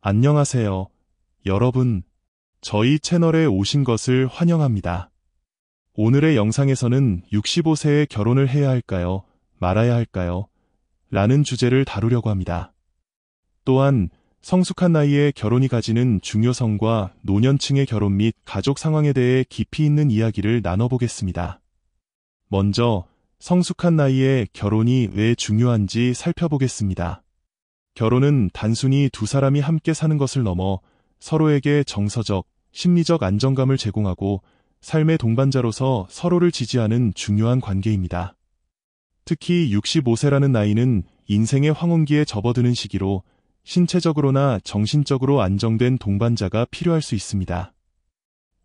안녕하세요, 여러분. 저희 채널에 오신 것을 환영합니다. 오늘의 영상에서는 65세에 결혼을 해야 할까요? 말아야 할까요? 라는 주제를 다루려고 합니다. 또한 성숙한 나이에 결혼이 가지는 중요성과 노년층의 결혼 및 가족 상황에 대해 깊이 있는 이야기를 나눠보겠습니다. 먼저 성숙한 나이에 결혼이 왜 중요한지 살펴보겠습니다. 결혼은 단순히 두 사람이 함께 사는 것을 넘어 서로에게 정서적, 심리적 안정감을 제공하고 삶의 동반자로서 서로를 지지하는 중요한 관계입니다. 특히 65세라는 나이는 인생의 황혼기에 접어드는 시기로 신체적으로나 정신적으로 안정된 동반자가 필요할 수 있습니다.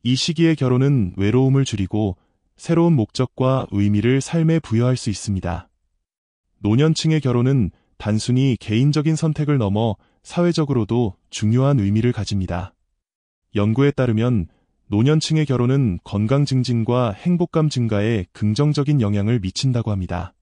이 시기의 결혼은 외로움을 줄이고 새로운 목적과 의미를 삶에 부여할 수 있습니다. 노년층의 결혼은 단순히 개인적인 선택을 넘어 사회적으로도 중요한 의미를 가집니다. 연구에 따르면 노년층의 결혼은 건강 증진과 행복감 증가에 긍정적인 영향을 미친다고 합니다.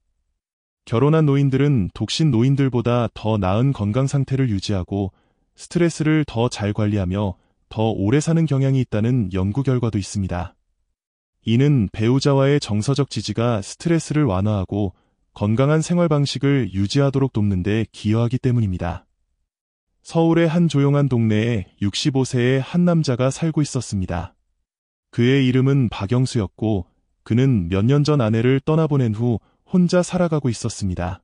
결혼한 노인들은 독신 노인들보다 더 나은 건강 상태를 유지하고 스트레스를 더 잘 관리하며 더 오래 사는 경향이 있다는 연구 결과도 있습니다. 이는 배우자와의 정서적 지지가 스트레스를 완화하고 건강한 생활 방식을 유지하도록 돕는 데 기여하기 때문입니다. 서울의 한 조용한 동네에 65세의 한 남자가 살고 있었습니다. 그의 이름은 박영수였고 그는 몇 년 전 아내를 떠나보낸 후 혼자 살아가고 있었습니다.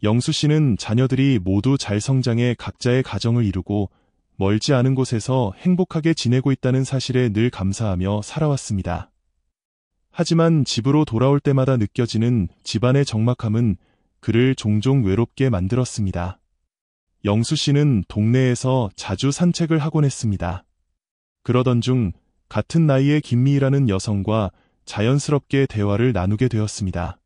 영수 씨는 자녀들이 모두 잘 성장해 각자의 가정을 이루고 멀지 않은 곳에서 행복하게 지내고 있다는 사실에 늘 감사하며 살아왔습니다. 하지만 집으로 돌아올 때마다 느껴지는 집안의 적막함은 그를 종종 외롭게 만들었습니다. 영수 씨는 동네에서 자주 산책을 하곤 했습니다. 그러던 중 같은 나이의 김미희라는 여성과 자연스럽게 대화를 나누게 되었습니다.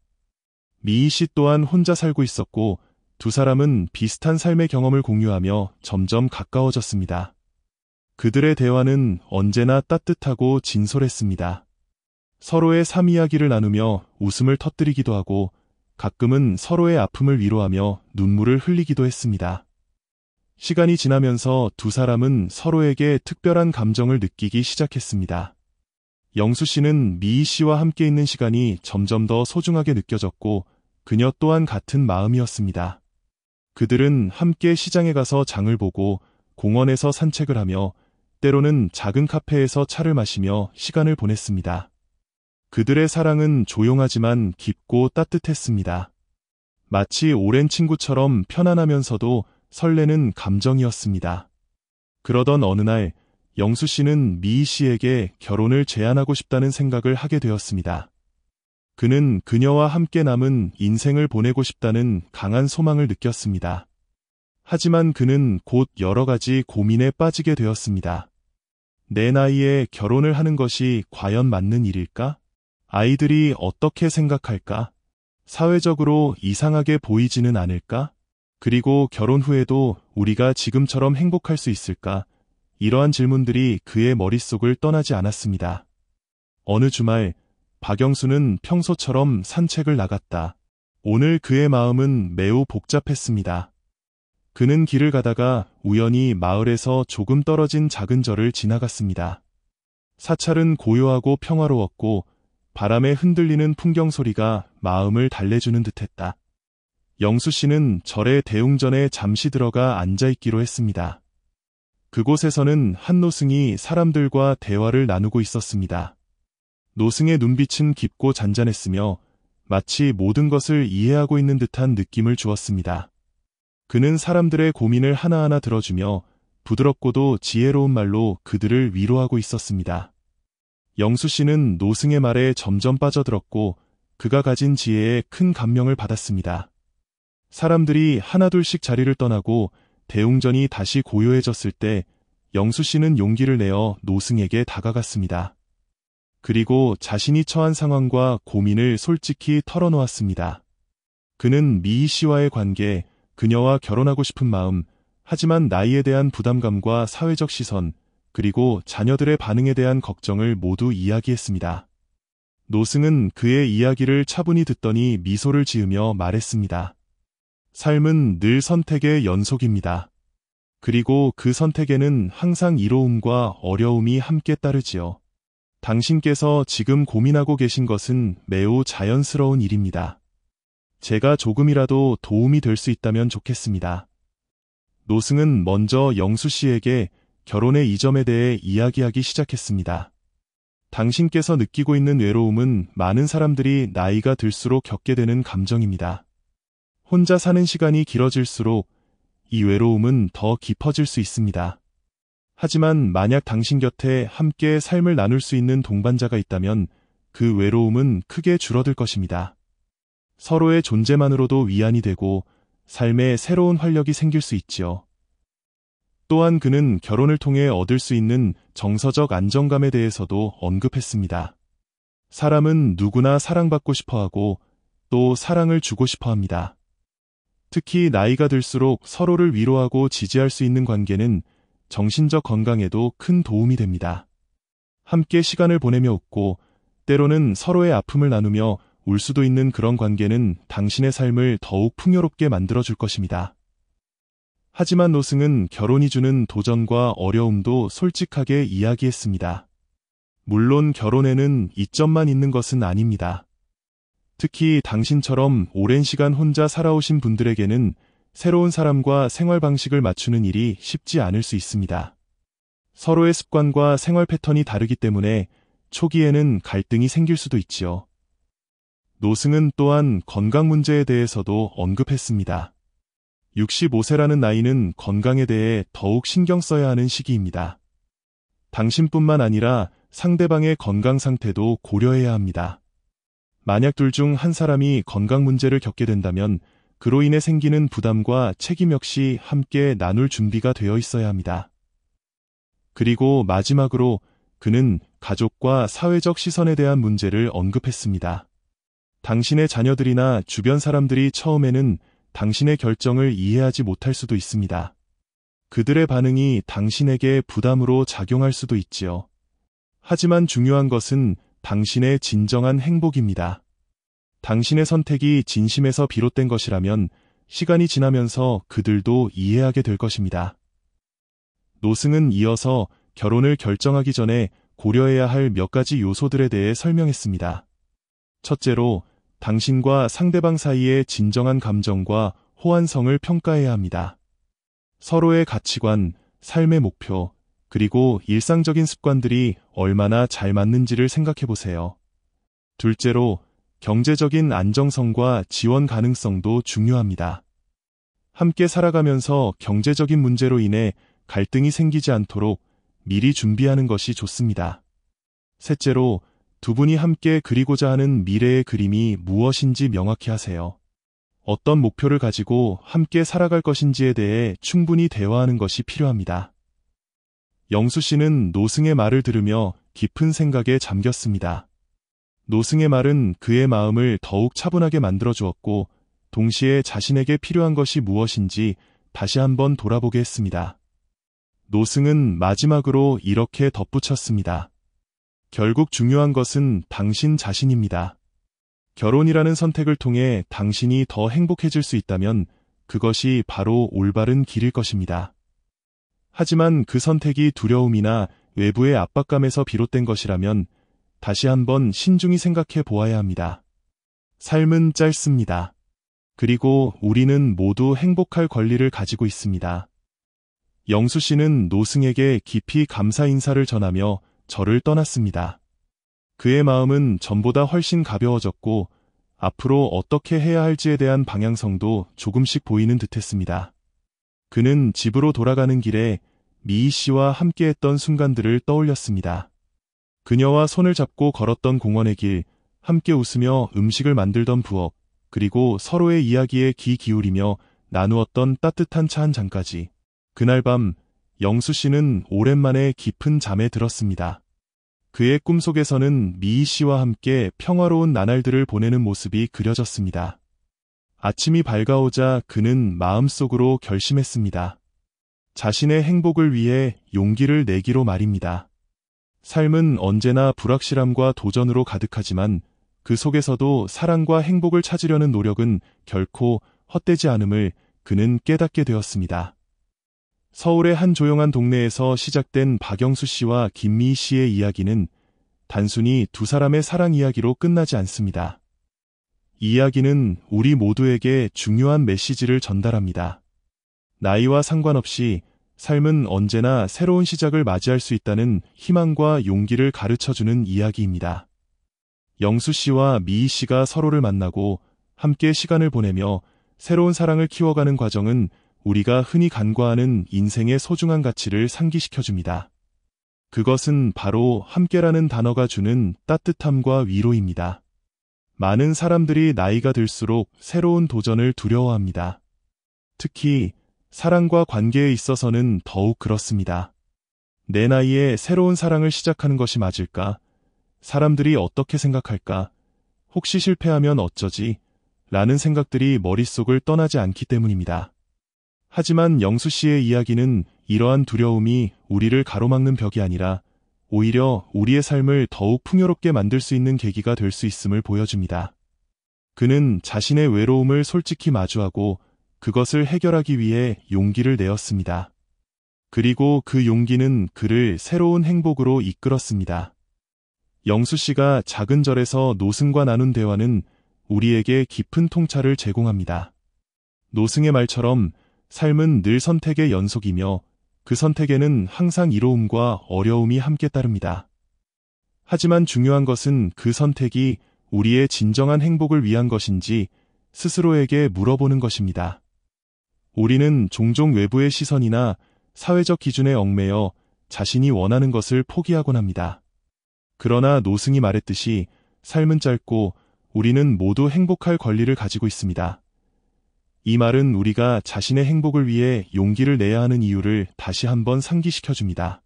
미희 씨 또한 혼자 살고 있었고 두 사람은 비슷한 삶의 경험을 공유하며 점점 가까워졌습니다. 그들의 대화는 언제나 따뜻하고 진솔했습니다. 서로의 삶 이야기를 나누며 웃음을 터뜨리기도 하고 가끔은 서로의 아픔을 위로하며 눈물을 흘리기도 했습니다. 시간이 지나면서 두 사람은 서로에게 특별한 감정을 느끼기 시작했습니다. 영수 씨는 미희 씨와 함께 있는 시간이 점점 더 소중하게 느껴졌고 그녀 또한 같은 마음이었습니다. 그들은 함께 시장에 가서 장을 보고 공원에서 산책을 하며 때로는 작은 카페에서 차를 마시며 시간을 보냈습니다. 그들의 사랑은 조용하지만 깊고 따뜻했습니다. 마치 오랜 친구처럼 편안하면서도 설레는 감정이었습니다. 그러던 어느 날 영수 씨는 미희 씨에게 결혼을 제안하고 싶다는 생각을 하게 되었습니다. 그는 그녀와 함께 남은 인생을 보내고 싶다는 강한 소망을 느꼈습니다. 하지만 그는 곧 여러 가지 고민에 빠지게 되었습니다. 내 나이에 결혼을 하는 것이 과연 맞는 일일까? 아이들이 어떻게 생각할까? 사회적으로 이상하게 보이지는 않을까? 그리고 결혼 후에도 우리가 지금처럼 행복할 수 있을까? 이러한 질문들이 그의 머릿속을 떠나지 않았습니다. 어느 주말, 박영수는 평소처럼 산책을 나갔다. 오늘 그의 마음은 매우 복잡했습니다. 그는 길을 가다가 우연히 마을에서 조금 떨어진 작은 절을 지나갔습니다. 사찰은 고요하고 평화로웠고 바람에 흔들리는 풍경 소리가 마음을 달래주는 듯했다. 영수 씨는 절의 대웅전에 잠시 들어가 앉아있기로 했습니다. 그곳에서는 한 노승이 사람들과 대화를 나누고 있었습니다. 노승의 눈빛은 깊고 잔잔했으며 마치 모든 것을 이해하고 있는 듯한 느낌을 주었습니다. 그는 사람들의 고민을 하나하나 들어주며 부드럽고도 지혜로운 말로 그들을 위로하고 있었습니다. 영수 씨는 노승의 말에 점점 빠져들었고 그가 가진 지혜에 큰 감명을 받았습니다. 사람들이 하나둘씩 자리를 떠나고 대웅전이 다시 고요해졌을 때 영수 씨는 용기를 내어 노승에게 다가갔습니다. 그리고 자신이 처한 상황과 고민을 솔직히 털어놓았습니다. 그는 미희 씨와의 관계, 그녀와 결혼하고 싶은 마음, 하지만 나이에 대한 부담감과 사회적 시선, 그리고 자녀들의 반응에 대한 걱정을 모두 이야기했습니다. 노승은 그의 이야기를 차분히 듣더니 미소를 지으며 말했습니다. 삶은 늘 선택의 연속입니다. 그리고 그 선택에는 항상 이로움과 어려움이 함께 따르지요. 당신께서 지금 고민하고 계신 것은 매우 자연스러운 일입니다. 제가 조금이라도 도움이 될 수 있다면 좋겠습니다. 노승은 먼저 영수 씨에게 결혼의 이점에 대해 이야기하기 시작했습니다. 당신께서 느끼고 있는 외로움은 많은 사람들이 나이가 들수록 겪게 되는 감정입니다. 혼자 사는 시간이 길어질수록 이 외로움은 더 깊어질 수 있습니다. 하지만 만약 당신 곁에 함께 삶을 나눌 수 있는 동반자가 있다면 그 외로움은 크게 줄어들 것입니다. 서로의 존재만으로도 위안이 되고 삶에 새로운 활력이 생길 수 있지요. 또한 그는 결혼을 통해 얻을 수 있는 정서적 안정감에 대해서도 언급했습니다. 사람은 누구나 사랑받고 싶어하고 또 사랑을 주고 싶어합니다. 특히 나이가 들수록 서로를 위로하고 지지할 수 있는 관계는 정신적 건강에도 큰 도움이 됩니다. 함께 시간을 보내며 웃고 때로는 서로의 아픔을 나누며 울 수도 있는 그런 관계는 당신의 삶을 더욱 풍요롭게 만들어줄 것입니다. 하지만 노승은 결혼이 주는 도전과 어려움도 솔직하게 이야기했습니다. 물론 결혼에는 이점만 있는 것은 아닙니다. 특히 당신처럼 오랜 시간 혼자 살아오신 분들에게는 새로운 사람과 생활 방식을 맞추는 일이 쉽지 않을 수 있습니다. 서로의 습관과 생활 패턴이 다르기 때문에 초기에는 갈등이 생길 수도 있지요. 노승은 또한 건강 문제에 대해서도 언급했습니다. 65세라는 나이는 건강에 대해 더욱 신경 써야 하는 시기입니다. 당신뿐만 아니라 상대방의 건강 상태도 고려해야 합니다. 만약 둘 중 한 사람이 건강 문제를 겪게 된다면 그로 인해 생기는 부담과 책임 역시 함께 나눌 준비가 되어 있어야 합니다. 그리고 마지막으로 그는 가족과 사회적 시선에 대한 문제를 언급했습니다. 당신의 자녀들이나 주변 사람들이 처음에는 당신의 결정을 이해하지 못할 수도 있습니다. 그들의 반응이 당신에게 부담으로 작용할 수도 있지요. 하지만 중요한 것은 당신의 진정한 행복입니다. 당신의 선택이 진심에서 비롯된 것이라면 시간이 지나면서 그들도 이해하게 될 것입니다. 노승은 이어서 결혼을 결정하기 전에 고려해야 할 몇 가지 요소들에 대해 설명했습니다. 첫째로, 당신과 상대방 사이의 진정한 감정과 호환성을 평가해야 합니다. 서로의 가치관, 삶의 목표, 그리고 일상적인 습관들이 얼마나 잘 맞는지를 생각해 보세요. 둘째로, 경제적인 안정성과 지원 가능성도 중요합니다. 함께 살아가면서 경제적인 문제로 인해 갈등이 생기지 않도록 미리 준비하는 것이 좋습니다. 셋째로, 두 분이 함께 그리고자 하는 미래의 그림이 무엇인지 명확히 하세요. 어떤 목표를 가지고 함께 살아갈 것인지에 대해 충분히 대화하는 것이 필요합니다. 영수 씨는 노승의 말을 들으며 깊은 생각에 잠겼습니다. 노승의 말은 그의 마음을 더욱 차분하게 만들어 주었고, 동시에 자신에게 필요한 것이 무엇인지 다시 한번 돌아보게 했습니다. 노승은 마지막으로 이렇게 덧붙였습니다. 결국 중요한 것은 당신 자신입니다. 결혼이라는 선택을 통해 당신이 더 행복해질 수 있다면 그것이 바로 올바른 길일 것입니다. 하지만 그 선택이 두려움이나 외부의 압박감에서 비롯된 것이라면 다시 한번 신중히 생각해 보아야 합니다. 삶은 짧습니다. 그리고 우리는 모두 행복할 권리를 가지고 있습니다. 영수 씨는 노승에게 깊이 감사 인사를 전하며 절을 떠났습니다. 그의 마음은 전보다 훨씬 가벼워졌고 앞으로 어떻게 해야 할지에 대한 방향성도 조금씩 보이는 듯했습니다. 그는 집으로 돌아가는 길에 미희 씨와 함께했던 순간들을 떠올렸습니다. 그녀와 손을 잡고 걸었던 공원의 길, 함께 웃으며 음식을 만들던 부엌, 그리고 서로의 이야기에 귀 기울이며 나누었던 따뜻한 차 한 잔까지. 그날 밤 영수 씨는 오랜만에 깊은 잠에 들었습니다. 그의 꿈속에서는 미희 씨와 함께 평화로운 나날들을 보내는 모습이 그려졌습니다. 아침이 밝아오자 그는 마음속으로 결심했습니다. 자신의 행복을 위해 용기를 내기로 말입니다. 삶은 언제나 불확실함과 도전으로 가득하지만 그 속에서도 사랑과 행복을 찾으려는 노력은 결코 헛되지 않음을 그는 깨닫게 되었습니다. 서울의 한 조용한 동네에서 시작된 박영수 씨와 김미희 씨의 이야기는 단순히 두 사람의 사랑 이야기로 끝나지 않습니다. 이 이야기는 우리 모두에게 중요한 메시지를 전달합니다. 나이와 상관없이 삶은 언제나 새로운 시작을 맞이할 수 있다는 희망과 용기를 가르쳐주는 이야기입니다. 영수 씨와 미희 씨가 서로를 만나고 함께 시간을 보내며 새로운 사랑을 키워가는 과정은 우리가 흔히 간과하는 인생의 소중한 가치를 상기시켜줍니다. 그것은 바로 함께라는 단어가 주는 따뜻함과 위로입니다. 많은 사람들이 나이가 들수록 새로운 도전을 두려워합니다. 특히 사랑과 관계에 있어서는 더욱 그렇습니다. 내 나이에 새로운 사랑을 시작하는 것이 맞을까? 사람들이 어떻게 생각할까? 혹시 실패하면 어쩌지? 라는 생각들이 머릿속을 떠나지 않기 때문입니다. 하지만 영수 씨의 이야기는 이러한 두려움이 우리를 가로막는 벽이 아니라 오히려 우리의 삶을 더욱 풍요롭게 만들 수 있는 계기가 될 수 있음을 보여줍니다. 그는 자신의 외로움을 솔직히 마주하고 그것을 해결하기 위해 용기를 내었습니다. 그리고 그 용기는 그를 새로운 행복으로 이끌었습니다. 영수 씨가 작은 절에서 노승과 나눈 대화는 우리에게 깊은 통찰을 제공합니다. 노승의 말처럼 삶은 늘 선택의 연속이며 그 선택에는 항상 이로움과 어려움이 함께 따릅니다. 하지만 중요한 것은 그 선택이 우리의 진정한 행복을 위한 것인지 스스로에게 물어보는 것입니다. 우리는 종종 외부의 시선이나 사회적 기준에 얽매여 자신이 원하는 것을 포기하곤 합니다. 그러나 노승이 말했듯이 삶은 짧고 우리는 모두 행복할 권리를 가지고 있습니다. 이 말은 우리가 자신의 행복을 위해 용기를 내야 하는 이유를 다시 한번 상기시켜줍니다.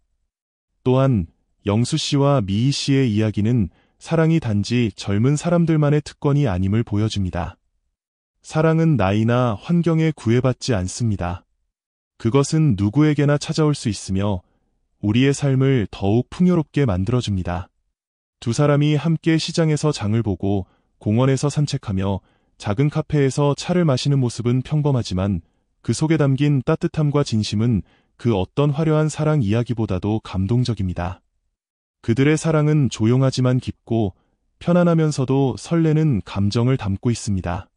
또한 영수 씨와 미희 씨의 이야기는 사랑이 단지 젊은 사람들만의 특권이 아님을 보여줍니다. 사랑은 나이나 환경에 구애받지 않습니다. 그것은 누구에게나 찾아올 수 있으며 우리의 삶을 더욱 풍요롭게 만들어줍니다. 두 사람이 함께 시장에서 장을 보고 공원에서 산책하며 작은 카페에서 차를 마시는 모습은 평범하지만 그 속에 담긴 따뜻함과 진심은 그 어떤 화려한 사랑 이야기보다도 감동적입니다. 그들의 사랑은 조용하지만 깊고 편안하면서도 설레는 감정을 담고 있습니다.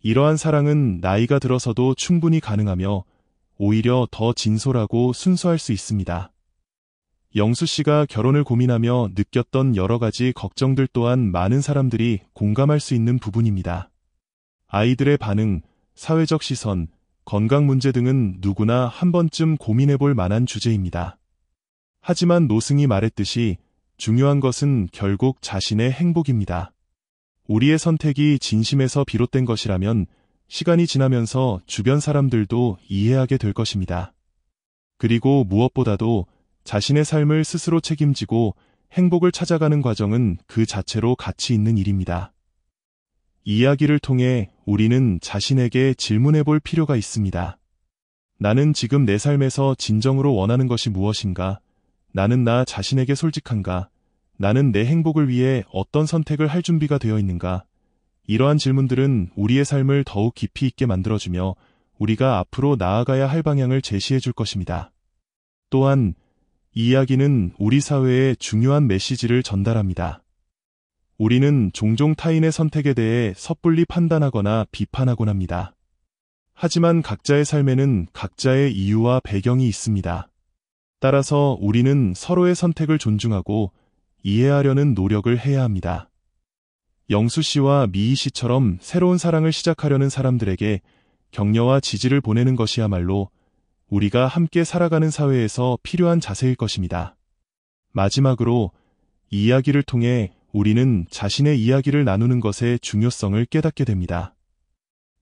이러한 사랑은 나이가 들어서도 충분히 가능하며 오히려 더 진솔하고 순수할 수 있습니다. 영수 씨가 결혼을 고민하며 느꼈던 여러 가지 걱정들 또한 많은 사람들이 공감할 수 있는 부분입니다. 아이들의 반응, 사회적 시선, 건강 문제 등은 누구나 한 번쯤 고민해 볼 만한 주제입니다. 하지만 노승이 말했듯이 중요한 것은 결국 자신의 행복입니다. 우리의 선택이 진심에서 비롯된 것이라면 시간이 지나면서 주변 사람들도 이해하게 될 것입니다. 그리고 무엇보다도 자신의 삶을 스스로 책임지고 행복을 찾아가는 과정은 그 자체로 가치 있는 일입니다. 이 이야기를 통해 우리는 자신에게 질문해 볼 필요가 있습니다. 나는 지금 내 삶에서 진정으로 원하는 것이 무엇인가? 나는 나 자신에게 솔직한가? 나는 내 행복을 위해 어떤 선택을 할 준비가 되어 있는가? 이러한 질문들은 우리의 삶을 더욱 깊이 있게 만들어주며 우리가 앞으로 나아가야 할 방향을 제시해 줄 것입니다. 또한 이 이야기는 우리 사회에 중요한 메시지를 전달합니다. 우리는 종종 타인의 선택에 대해 섣불리 판단하거나 비판하곤 합니다. 하지만 각자의 삶에는 각자의 이유와 배경이 있습니다. 따라서 우리는 서로의 선택을 존중하고 이해하려는 노력을 해야 합니다. 영수 씨와 미희 씨처럼 새로운 사랑을 시작하려는 사람들에게 격려와 지지를 보내는 것이야말로 우리가 함께 살아가는 사회에서 필요한 자세일 것입니다. 마지막으로 이 이야기를 통해 우리는 자신의 이야기를 나누는 것의 중요성을 깨닫게 됩니다.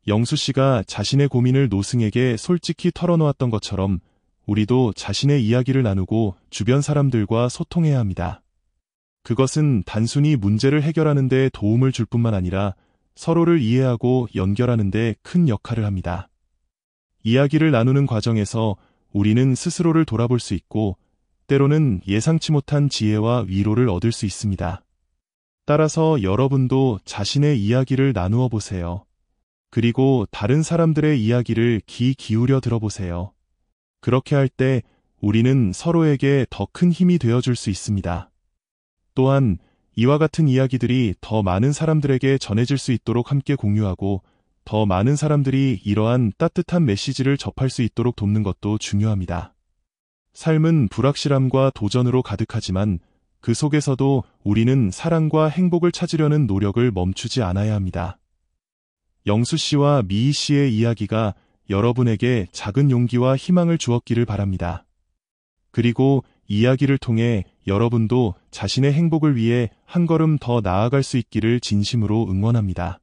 영수 씨가 자신의 고민을 노승에게 솔직히 털어놓았던 것처럼 우리도 자신의 이야기를 나누고 주변 사람들과 소통해야 합니다. 그것은 단순히 문제를 해결하는 데 도움을 줄 뿐만 아니라 서로를 이해하고 연결하는 데 큰 역할을 합니다. 이야기를 나누는 과정에서 우리는 스스로를 돌아볼 수 있고 때로는 예상치 못한 지혜와 위로를 얻을 수 있습니다. 따라서 여러분도 자신의 이야기를 나누어 보세요. 그리고 다른 사람들의 이야기를 귀 기울여 들어보세요. 그렇게 할 때 우리는 서로에게 더 큰 힘이 되어줄 수 있습니다. 또한 이와 같은 이야기들이 더 많은 사람들에게 전해질 수 있도록 함께 공유하고 더 많은 사람들이 이러한 따뜻한 메시지를 접할 수 있도록 돕는 것도 중요합니다. 삶은 불확실함과 도전으로 가득하지만 그 속에서도 우리는 사랑과 행복을 찾으려는 노력을 멈추지 않아야 합니다. 영수 씨와 미희 씨의 이야기가 여러분에게 작은 용기와 희망을 주었기를 바랍니다. 그리고 이야기를 통해 여러분도 자신의 행복을 위해 한 걸음 더 나아갈 수 있기를 진심으로 응원합니다.